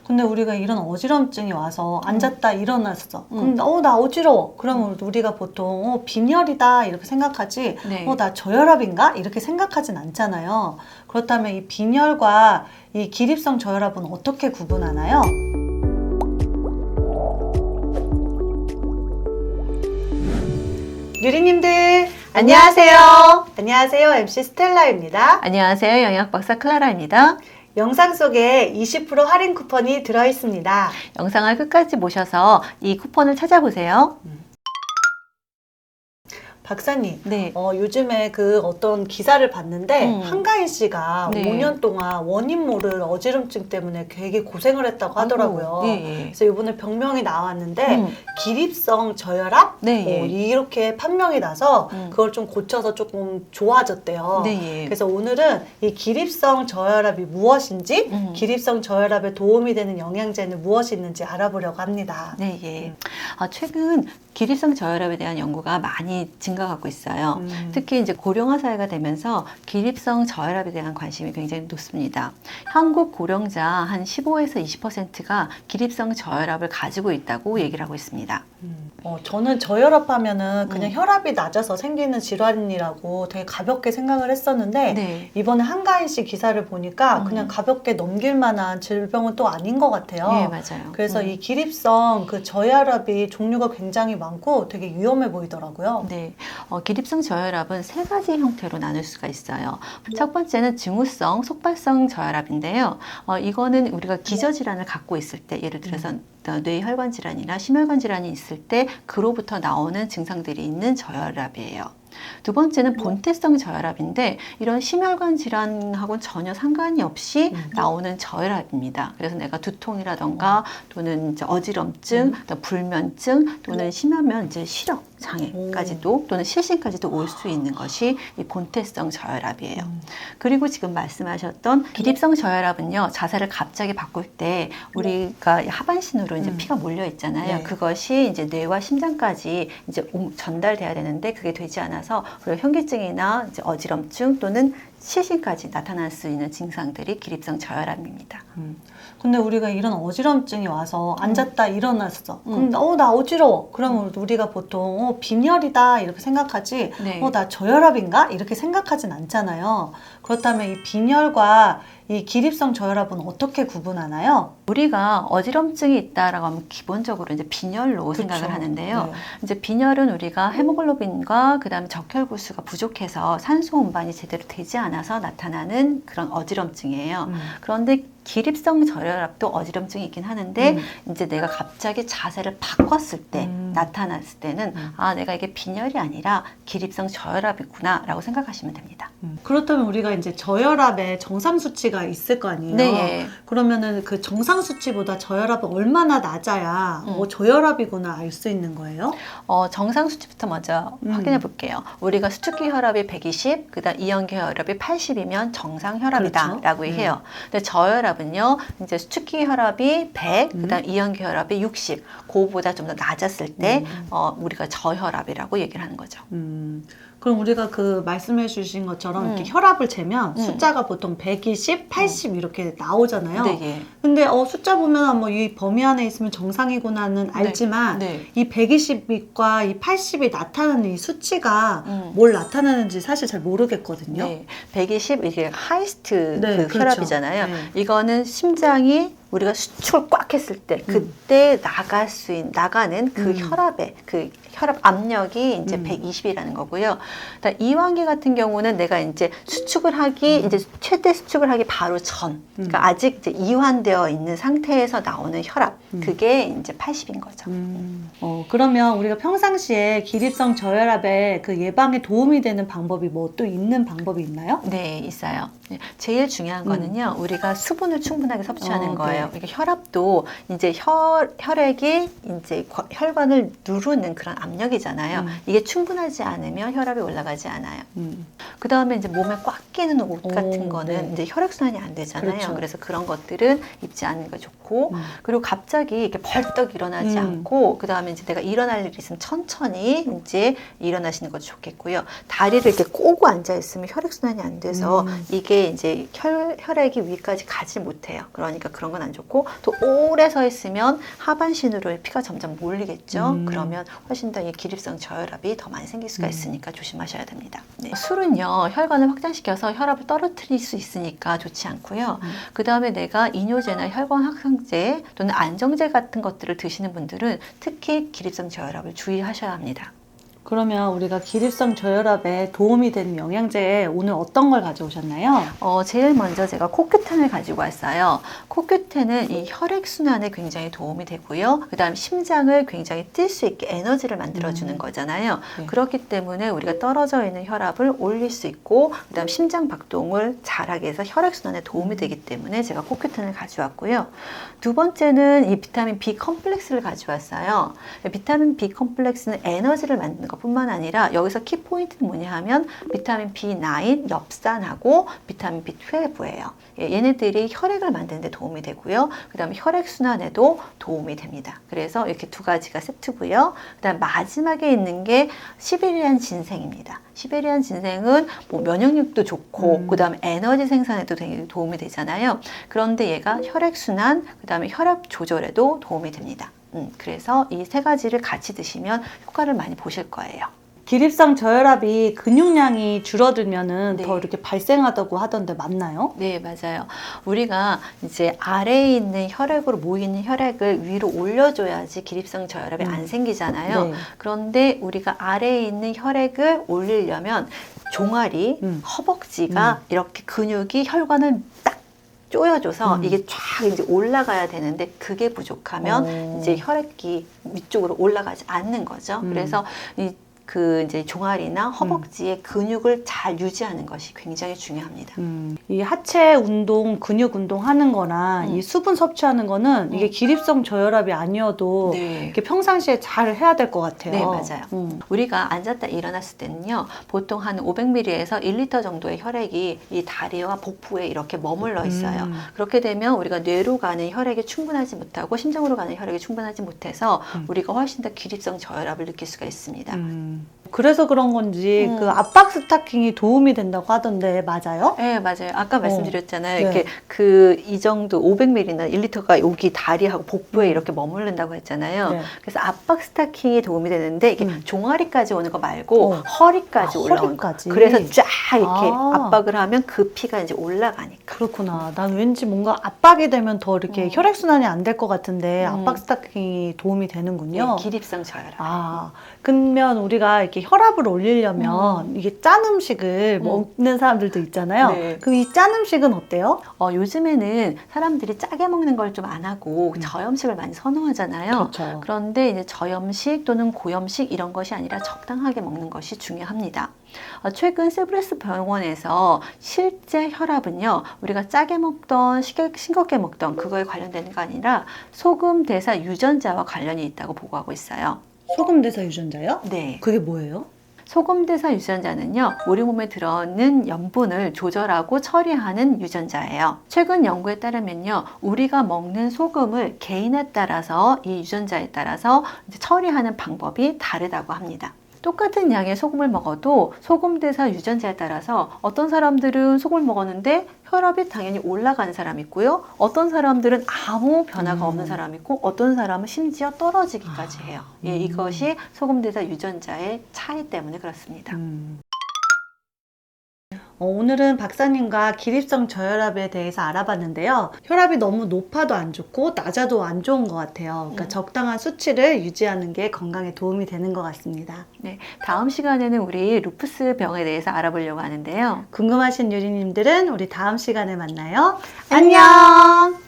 근데 우리가 이런 어지럼증이 와서 앉았다 일어났어. 그럼 나 어지러워. 그러면 우리가 보통 빈혈이다 이렇게 생각하지. 네. 나 저혈압인가? 이렇게 생각하진 않잖아요. 그렇다면 이 빈혈과 이 기립성 저혈압은 어떻게 구분하나요? 유리님들 안녕하세요. 안녕하세요. MC 스텔라입니다. 안녕하세요. 영양박사 클라라입니다. 영상 속에 20% 할인 쿠폰이 들어있습니다. 영상을 끝까지 보셔서 이 쿠폰을 찾아보세요. 박사님, 네. 요즘에 그 어떤 기사를 봤는데 한가인 씨가 네. 5년 동안 원인 모를 어지럼증 때문에 되게 고생을 했다고 하더라고요. 예. 그래서 이번에 병명이 나왔는데 기립성 저혈압? 네. 이렇게 판명이 나서 그걸 좀 고쳐서 조금 좋아졌대요. 네. 그래서 오늘은 이 기립성 저혈압이 무엇인지, 기립성 저혈압에 도움이 되는 영양제는 무엇이 있는지 알아보려고 합니다. 네, 예. 최근 기립성 저혈압에 대한 연구가 많이 증가하고 있어요. 특히 이제 고령화 사회가 되면서 기립성 저혈압에 대한 관심이 굉장히 높습니다. 한국 고령자 한 15에서 20%가 기립성 저혈압을 가지고 있다고 얘기를 하고 있습니다. 저는 저혈압 하면은 그냥 혈압이 낮아서 생기는 질환이라고 되게 가볍게 생각을 했었는데 네. 이번에 한가인 씨 기사를 보니까 그냥 가볍게 넘길 만한 질병은 또 아닌 것 같아요. 예, 맞아요. 그래서 이 기립성 그 저혈압이 종류가 굉장히 많고 되게 위험해 보이더라고요. 네, 기립성 저혈압은 세 가지 형태로 나눌 수가 있어요. 첫 번째는 징후성, 속발성 저혈압인데요. 이거는 우리가 기저질환을 갖고 있을 때, 예를 들어서 뇌혈관 질환이나 심혈관 질환이 있을 때 그로부터 나오는 증상들이 있는 저혈압이에요. 두 번째는 본태성 저혈압인데 이런 심혈관 질환하고는 전혀 상관이 없이 나오는 저혈압입니다. 그래서 내가 두통이라던가 또는 이제 어지럼증, 또 불면증 또는 심하면 이제 시력 장애까지도 또는 실신까지도 올 수 있는 것이 이 본태성 저혈압이에요. 그리고 지금 말씀하셨던 기립성 저혈압은요, 자세를 갑자기 바꿀 때 우리가 하반신으로 이제 피가 몰려 있잖아요. 네. 그것이 이제 뇌와 심장까지 이제 전달돼야 되는데 그게 되지 않아서 우리가 현기증이나 이제 어지럼증 또는 실신까지 나타날 수 있는 증상들이 기립성 저혈압입니다. 근데 우리가 이런 어지럼증이 와서 앉았다 일어났어. 그럼 나 어지러워. 그러면 우리가 보통 빈혈이다 이렇게 생각하지. 네. 나 저혈압인가? 이렇게 생각하진 않잖아요. 그렇다면 이 빈혈과 이 기립성 저혈압은 어떻게 구분하나요? 우리가 어지럼증이 있다라고 하면 기본적으로 이제 빈혈로 그쵸. 생각을 하는데요. 네. 이제 빈혈은 우리가 헤모글로빈과 그다음에 적혈구수가 부족해서 산소 운반이 제대로 되지 않아서 나타나는 그런 어지럼증이에요. 그런데 기립성 저혈압도 어지럼증이 있긴 하는데 이제 내가 갑자기 자세를 바꿨을 때 나타났을 때는 내가 이게 빈혈이 아니라 기립성 저혈압이구나 라고 생각하시면 됩니다. 그렇다면 우리가 이제 저혈압의 정상 수치가 있을 거 아니에요? 네. 그러면은 그 정상 수치보다 저혈압은 얼마나 낮아야 저혈압이구나 알 수 있는 거예요? 정상 수치부터 먼저 확인해 볼게요. 우리가 수축기 혈압이 120, 그다음 이연기 혈압이 80이면 정상 혈압이다라고 그렇죠. 해요. 근데 저혈압은요, 이제 수축기 혈압이 100, 그다음 이연기 혈압이 60, 그거보다 좀 더 낮았을 때 우리가 저혈압이라고 얘기를 하는 거죠. 그럼 우리가 그 말씀해 주신 것처럼 이렇게 혈압을 재면 숫자가 보통 120, 80 이렇게 나오잖아요. 네, 예. 근데 숫자 보면 뭐 이 범위 안에 있으면 정상이구나는 알지만 네. 이 120과 이 80이 나타나는 이 수치가 뭘 나타나는지 사실 잘 모르겠거든요. 네, 120 이게 하이스트 네, 그 그렇죠. 혈압이잖아요. 네. 이거는 심장이 우리가 수축을 꽉 했을 때 그때 나가는 그 혈압의 그 혈압 압력이 이제 120이라는 거고요. 그다음 이완기 같은 경우는 내가 이제 수축을 하기 이제 최대 수축을 하기 바로 전, 그러니까 아직 이제 이완되어 있는 상태에서 나오는 혈압, 그게 이제 80인 거죠. 그러면 우리가 평상시에 기립성 저혈압의 그 예방에 도움이 되는 방법이 뭐 또 있는 방법이 있나요? 네, 있어요. 제일 중요한 거는요, 우리가 수분을 충분하게 섭취하는 거예요. 네. 그러니까 혈압도 이제 혈액이 이제 혈관을 누르는 그런 압력이잖아요. 이게 충분하지 않으면 혈압이 올라가지 않아요. 그 다음에 이제 몸에 꽉 끼는 옷 같은 거는 네. 이제 혈액순환이 안 되잖아요. 그렇죠. 그래서 그런 것들은 입지 않는 게 좋고, 그리고 갑자기 이렇게 벌떡 일어나지 않고, 그 다음에 이제 내가 일어날 일이 있으면 천천히 이제 일어나시는 것도 좋겠고요. 다리를 이렇게 꼬고 앉아 있으면 혈액순환이 안 돼서 이게 이제 혈액이 위까지 가지 못해요. 그러니까 그런 건 안 좋고, 또 오래 서 있으면 하반신으로 피가 점점 몰리겠죠. 그러면 훨씬 더 이 기립성 저혈압이 더 많이 생길 수가 있으니까 조심하셔야 됩니다. 네. 술은요, 혈관을 확장시켜서 혈압을 떨어뜨릴 수 있으니까 좋지 않고요. 그 다음에 내가 이뇨제나 혈관 확산제 또는 안정제 같은 것들을 드시는 분들은 특히 기립성 저혈압을 주의하셔야 합니다. 그러면 우리가 기립성 저혈압에 도움이 되는 영양제 오늘 어떤 걸 가져오셨나요? 제일 먼저 제가 코큐텐을 가지고 왔어요. 코큐텐은 이 혈액순환에 굉장히 도움이 되고요. 그 다음 심장을 굉장히 뛸 수 있게 에너지를 만들어주는 거잖아요. 네. 그렇기 때문에 우리가 떨어져 있는 혈압을 올릴 수 있고, 그 다음 심장 박동을 잘하게 해서 혈액순환에 도움이 되기 때문에 제가 코큐텐을 가져왔고요. 두 번째는 이 비타민 B 컴플렉스를 가져왔어요. 비타민 B 컴플렉스는 에너지를 만드는 것뿐만 아니라 여기서 키포인트는 뭐냐 하면 비타민 B9, 엽산하고 비타민 B12예요. 얘네들이 혈액을 만드는 데 도움이 되고요. 그 다음에 혈액순환에도 도움이 됩니다. 그래서 이렇게 두 가지가 세트고요. 그 다음 마지막에 있는 게 시베리안 진생입니다. 시베리안 진생은 뭐 면역력도 좋고 그 다음에 에너지 생산에도 되게 도움이 되잖아요. 그런데 얘가 혈액순환, 그 다음에 혈압 조절에도 도움이 됩니다. 그래서 이 세 가지를 같이 드시면 효과를 많이 보실 거예요. 기립성 저혈압이 근육량이 줄어들면은 네. 더 이렇게 발생하다고 하던데 맞나요? 네, 맞아요. 우리가 이제 아래에 있는 혈액으로 모이는 혈액을 위로 올려줘야지 기립성 저혈압이 안 생기잖아요. 네. 그런데 우리가 아래에 있는 혈액을 올리려면 종아리, 허벅지가 이렇게 근육이 혈관을 딱 조여줘서 이게 쫙 이제 올라가야 되는데 그게 부족하면 이제 혈액이 위쪽으로 올라가지 않는 거죠. 그래서 이제 종아리나 허벅지의 근육을 잘 유지하는 것이 굉장히 중요합니다. 이 하체 운동, 근육 운동 하는 거나 이 수분 섭취하는 거는 이게 기립성 저혈압이 아니어도 네. 이렇게 평상시에 잘 해야 될 것 같아요. 네, 맞아요. 우리가 앉았다 일어났을 때는요, 보통 한 500ml에서 1리터 정도의 혈액이 이 다리와 복부에 이렇게 머물러 있어요. 그렇게 되면 우리가 뇌로 가는 혈액이 충분하지 못하고 심장으로 가는 혈액이 충분하지 못해서 우리가 훨씬 더 기립성 저혈압을 느낄 수가 있습니다. 그래서 그런 건지 그 압박 스타킹이 도움이 된다고 하던데 맞아요? 네, 맞아요. 아까 말씀드렸잖아요. 네. 이렇게 이 정도 500ml나 1리터가 여기 다리하고 복부에 이렇게 머무른다고 했잖아요. 네. 그래서 압박 스타킹이 도움이 되는데 이게 종아리까지 오는 거 말고 허리까지 올라오는 거. 허리까지. 그래서 쫙 이렇게 아. 압박을 하면 그 피가 이제 올라가니까. 그렇구나. 난 왠지 뭔가 압박이 되면 더 이렇게 혈액순환이 안 될 것 같은데 압박 스타킹이 도움이 되는군요. 네, 기립성 저혈압. 아, 그러면 우리가 이렇게 혈압을 올리려면 이게 짠 음식을 먹는 사람들도 있잖아요. 네. 그럼 이 짠 음식은 어때요? 요즘에는 사람들이 짜게 먹는 걸 좀 안 하고 저염식을 많이 선호하잖아요. 그렇죠. 그런데 이제 저염식 또는 고염식 이런 것이 아니라 적당하게 먹는 것이 중요합니다. 최근 세브란스 병원에서 실제 혈압은요, 우리가 짜게 먹던 싱겁게 먹던 그거에 관련되는 거 아니라 소금 대사 유전자와 관련이 있다고 보고하고 있어요. 소금 대사 유전자요? 네. 그게 뭐예요? 소금 대사 유전자는요, 우리 몸에 들어있는 염분을 조절하고 처리하는 유전자예요. 최근 연구에 따르면요, 우리가 먹는 소금을 개인에 따라서 이 유전자에 따라서 이제 처리하는 방법이 다르다고 합니다. 똑같은 양의 소금을 먹어도 소금 대사 유전자에 따라서 어떤 사람들은 소금을 먹었는데 혈압이 당연히 올라가는 사람이 있고요. 어떤 사람들은 아무 변화가 없는 사람이 있고 어떤 사람은 심지어 떨어지기까지 해요. 예, 이것이 소금 대사 유전자의 차이 때문에 그렇습니다. 오늘은 박사님과 기립성 저혈압에 대해서 알아봤는데요. 혈압이 너무 높아도 안 좋고 낮아도 안 좋은 것 같아요. 그러니까 적당한 수치를 유지하는 게 건강에 도움이 되는 것 같습니다. 네, 다음 시간에는 우리 루푸스 병에 대해서 알아보려고 하는데요. 궁금하신 유리님들은 우리 다음 시간에 만나요. 안녕!